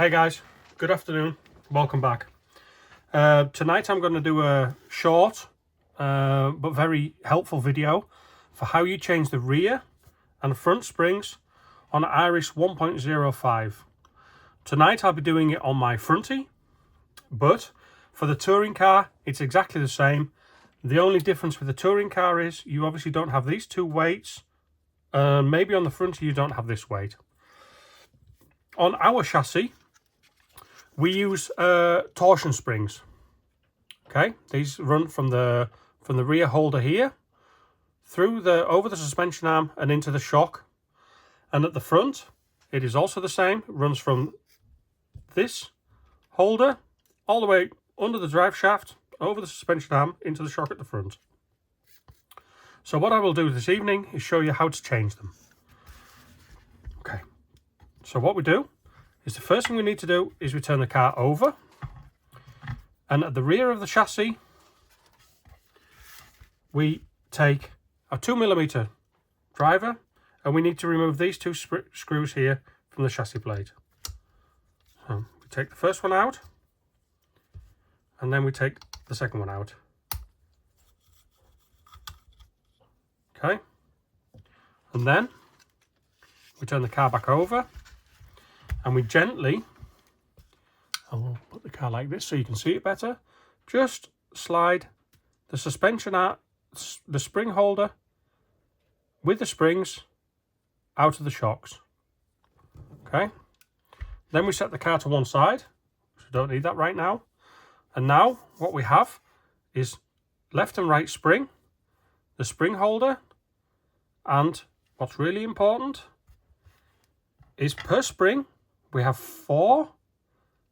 Hey guys, good afternoon, welcome back. Tonight I'm going to do a short but very helpful video for how you change the rear and front springs on an Irish 1.05. Tonight I'll be doing it on my fronty, but for the touring car it's exactly the same. The only difference with the touring car is you obviously don't have these two weights, maybe on the fronty you don't have this weight. On our chassis we use torsion springs. Okay, these run from the rear holder here through over the suspension arm and into the shock, and at the front it is also the same. It runs from this holder all the way under the drive shaft, over the suspension arm, into the shock at the front. So what I will do this evening is show you how to change them. Okay, so what we do is the first thing we need to do is we turn the car over, and at the rear of the chassis we take a 2mm driver and we need to remove these two screws here from the chassis plate. So we take the first one out and then we take the second one out. Okay, and then we turn the car back over and we gently, I'll put the car like this so you can see it better, just slide the suspension out, the spring holder with the springs out of the shocks. Okay, then we set the car to one side, so we don't need that right now. And now what we have is left and right spring, the spring holder, and what's really important is per spring we have 4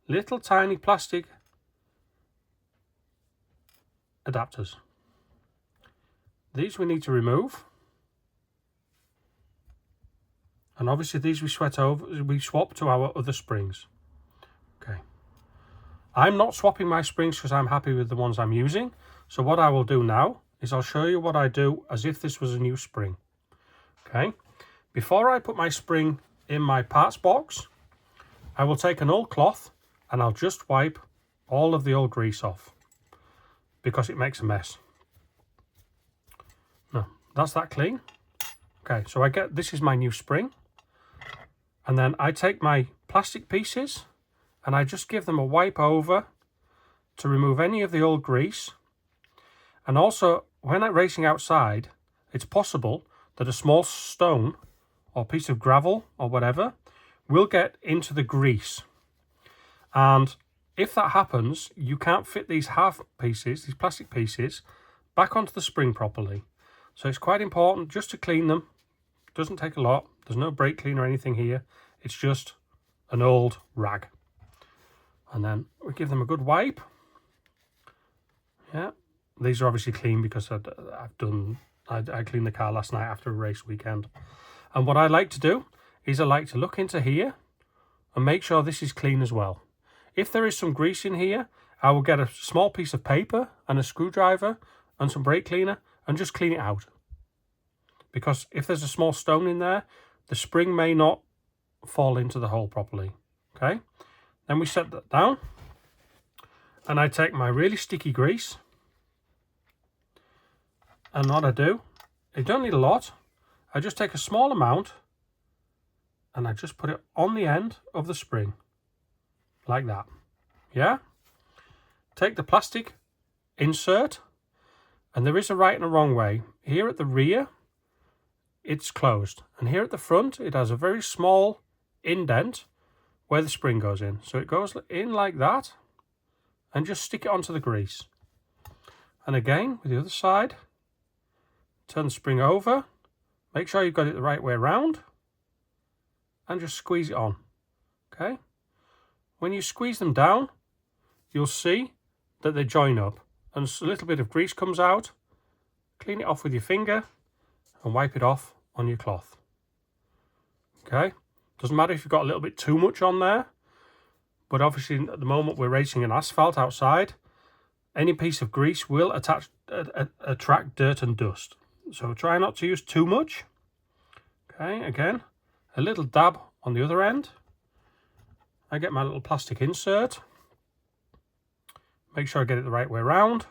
little tiny plastic adapters. These we need to remove, and obviously these we swap to our other springs. Okay, I'm not swapping my springs because I'm happy with the ones I'm using. So what I will do now is I'll show you what I do as if this was a new spring. Okay, before I put my spring in my parts box, I will take an old cloth and I'll just wipe all of the old grease off because it makes a mess. No, that's that clean. Okay, so this is my new spring, and then I take my plastic pieces and I just give them a wipe over to remove any of the old grease. And also, when I'm racing outside, it's possible that a small stone or piece of gravel or whatever will get into the grease, and if that happens you can't fit these these plastic pieces back onto the spring properly. So it's quite important just to clean them. It doesn't take a lot, there's no brake cleaner or anything here, it's just an old rag, and then we give them a good wipe. Yeah, these are obviously clean because I cleaned the car last night after a race weekend. And what I like to do is I like to look into here and make sure this is clean as well. If there is some grease in here, I will get a small piece of paper and a screwdriver and some brake cleaner and just clean it out. Because if there's a small stone in there, the spring may not fall into the hole properly. Okay, then we set that down and I take my really sticky grease, and what I do, I don't need a lot, I just take a small amount and I just put it on the end of the spring, like that. Yeah? Take the plastic insert, and there is a right and a wrong way. Here at the rear, it's closed, and here at the front, it has a very small indent where the spring goes in. So it goes in like that, and just stick it onto the grease. And again, with the other side, turn the spring over, make sure you've got it the right way around, and just squeeze it on. Okay, when you squeeze them down you'll see that they join up and a little bit of grease comes out. Clean it off with your finger and wipe it off on your cloth. Okay, doesn't matter if you've got a little bit too much on there, but obviously at the moment we're racing in asphalt outside, any piece of grease will attract dirt and dust, so try not to use too much. Okay, again, a little dab on the other end, I get my little plastic insert, make sure I get it the right way around,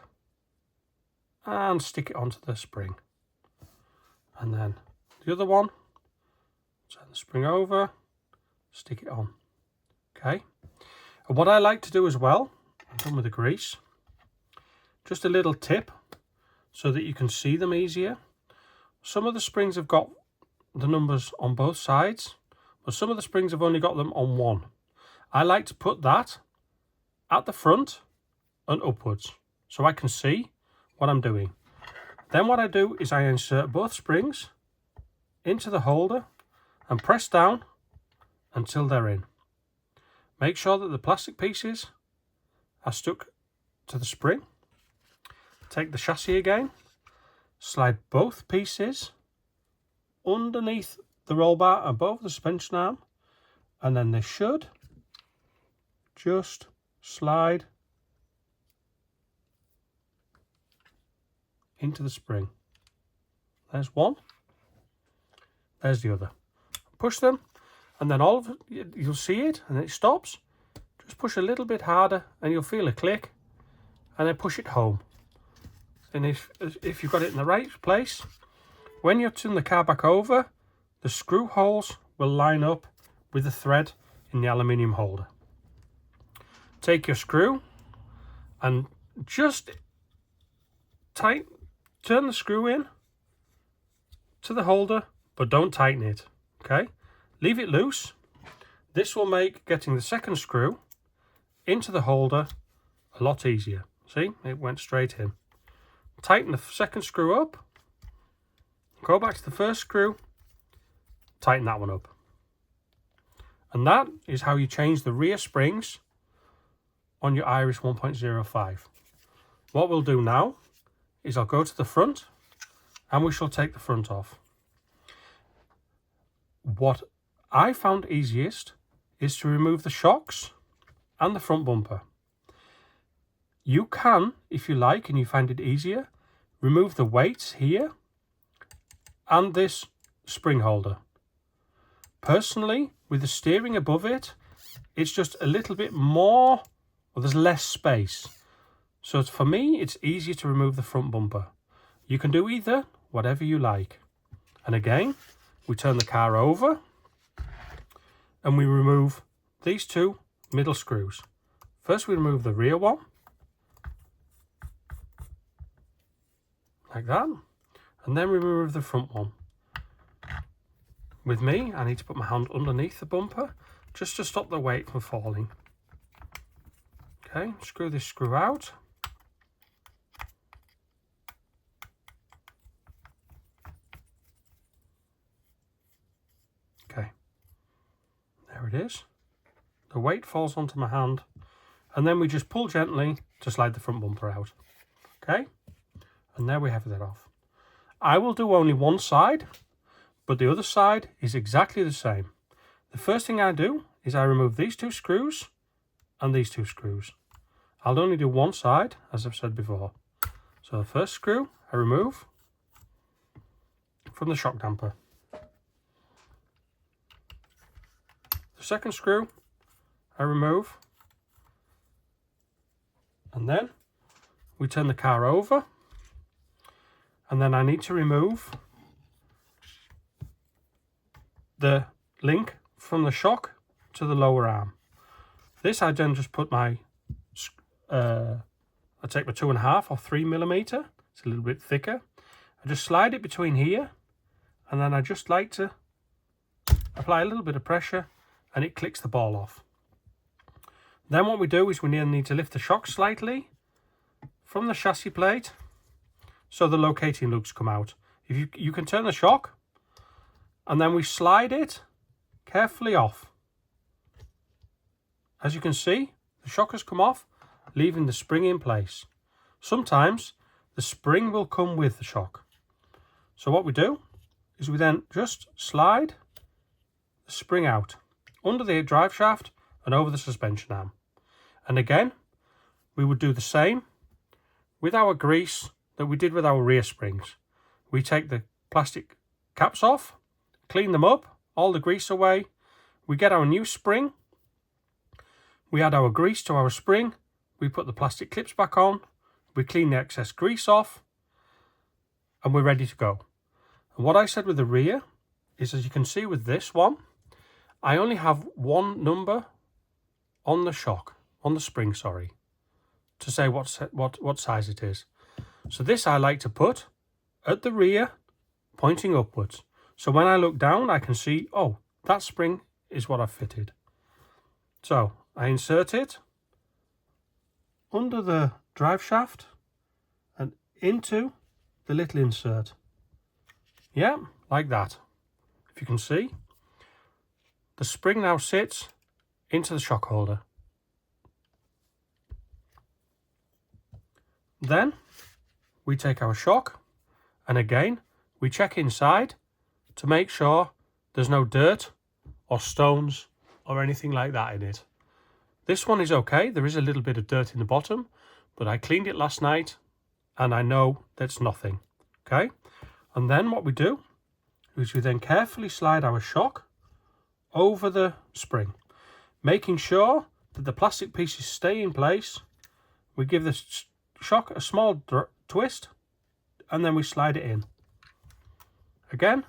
and stick it onto the spring. And then the other one, turn the spring over, stick it on. Okay. And what I like to do as well, I'm done with the grease, just a little tip so that you can see them easier. Some of the springs have got the numbers on both sides, but some of the springs have only got them on one. I like to put that at the front and upwards so I can see what I'm doing. Then what I do is I insert both springs into the holder and press down until they're in. Make sure that the plastic pieces are stuck to the spring. Take the chassis again, slide both pieces underneath the roll bar above the suspension arm, and then they should just slide into the spring. There's one, there's the other. Push them, and then all of it, you'll see it, and it stops. Just push a little bit harder and you'll feel a click, and then push it home. And if you've got it in the right place, when you turn the car back over, the screw holes will line up with the thread in the aluminium holder. Take your screw and just turn the screw in to the holder, but don't tighten it. Okay, leave it loose. This will make getting the second screw into the holder a lot easier. See, it went straight in. Tighten the second screw up, go back to the first screw, tighten that one up. And that is how you change the rear springs on your Iris 1.05. What we'll do now is I'll go to the front and we shall take the front off. What I found easiest is to remove the shocks and the front bumper. You can, if you like and you find it easier, remove the weights here and this spring holder. Personally, with the steering above it, it's just a little bit more, or there's less space. So for me, it's easier to remove the front bumper. You can do either, whatever you like. And again, we turn the car over and we remove these two middle screws. First we remove the rear one, like that, and then we remove the front one. With me, I need to put my hand underneath the bumper just to stop the weight from falling. Okay, screw this screw out. Okay, there it is. The weight falls onto my hand, and then we just pull gently to slide the front bumper out. Okay, and there we have that off. I will do only one side, but the other side is exactly the same. The first thing I do is I remove these two screws and these two screws. I'll only do one side, as I've said before. So the first screw I remove from the shock damper. The second screw I remove, and then we turn the car over, and then I need to remove the link from the shock to the lower arm. This I then just put my, I take my 2.5 or 3 millimeter, it's a little bit thicker. I just slide it between here, and then I just like to apply a little bit of pressure, and it clicks the ball off. Then what we do is we need to lift the shock slightly from the chassis plate so the locating lugs come out. If you can turn the shock, and then we slide it carefully off. As you can see, the shock has come off, leaving the spring in place. Sometimes the spring will come with the shock. So what we do is we then just slide the spring out under the drive shaft and over the suspension arm. And again, we would do the same with our grease that we did with our rear springs. We take the plastic caps off, clean them up, all the grease away. We get our new spring, We add our grease to our spring, we put the plastic clips back on, we clean the excess grease off, and we're ready to go. And what I said with the rear is, as you can see with this one, I only have one number on the shock, on the spring, sorry, to say what size it is. So this I like to put at the rear, pointing upwards. So when I look down, I can see, oh, that spring is what I've fitted. So I insert it under the drive shaft and into the little insert. Yeah, like that. If you can see, the spring now sits into the shock holder. Then we take our shock, and again we check inside to make sure there's no dirt or stones or anything like that in it. This one is okay, there is a little bit of dirt in the bottom, but I cleaned it last night and I know that's nothing. Okay, and then what we do is we then carefully slide our shock over the spring, making sure that the plastic pieces stay in place. We give the shock a small twist and then we slide it in. Again,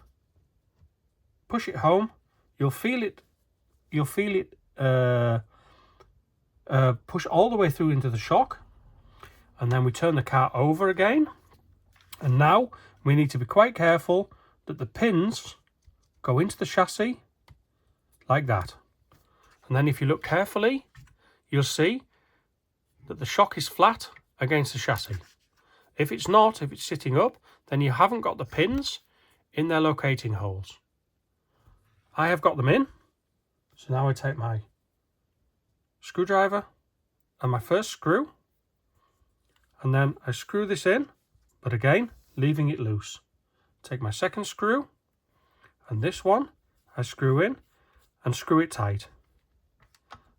push it home. You'll feel it push all the way through into the shock, and then we turn the car over again. And now we need to be quite careful that the pins go into the chassis like that. And then if you look carefully, you'll see that the shock is flat against the chassis. If it's not, if it's sitting up, then you haven't got the pins in their locating holes. I have got them in. So now I take my screwdriver and my first screw, and then I screw this in, but again leaving it loose. Take my second screw, and this one I screw in and screw it tight,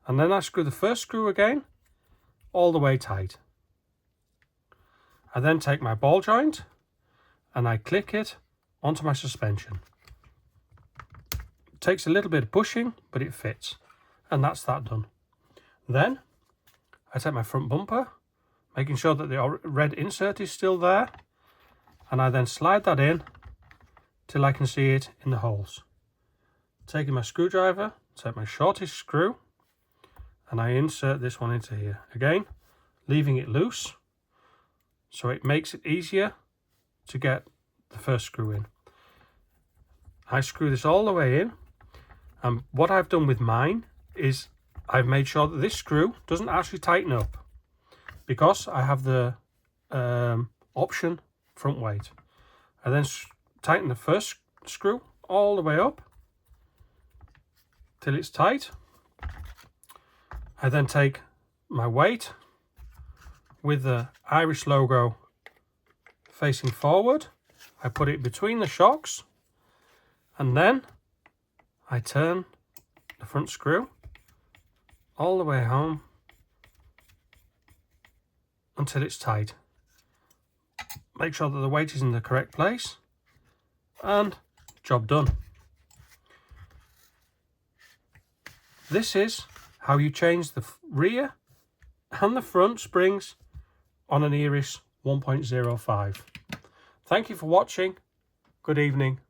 and then I screw the first screw again all the way tight. I then take my ball joint and I click it onto my suspension. It takes a little bit of pushing, but it fits, and that's that done. Then I take my front bumper, making sure that the red insert is still there, and I then slide that in till I can see it in the holes. Taking my screwdriver, take my shortest screw, and I insert this one into here. Again, leaving it loose, so it makes it easier to get the first screw in. I screw this all the way in, and what I've done with mine is I've made sure that this screw doesn't actually tighten up, because I have the option front weight. I then tighten the first screw all the way up till it's tight. I then take my weight with the Irish logo facing forward. I put it between the shocks, and then I turn the front screw all the way home until it's tight. Make sure that the weight is in the correct place, and job done. This is how you change the rear and the front springs on an Iris 1.05. Thank you for watching. Good evening.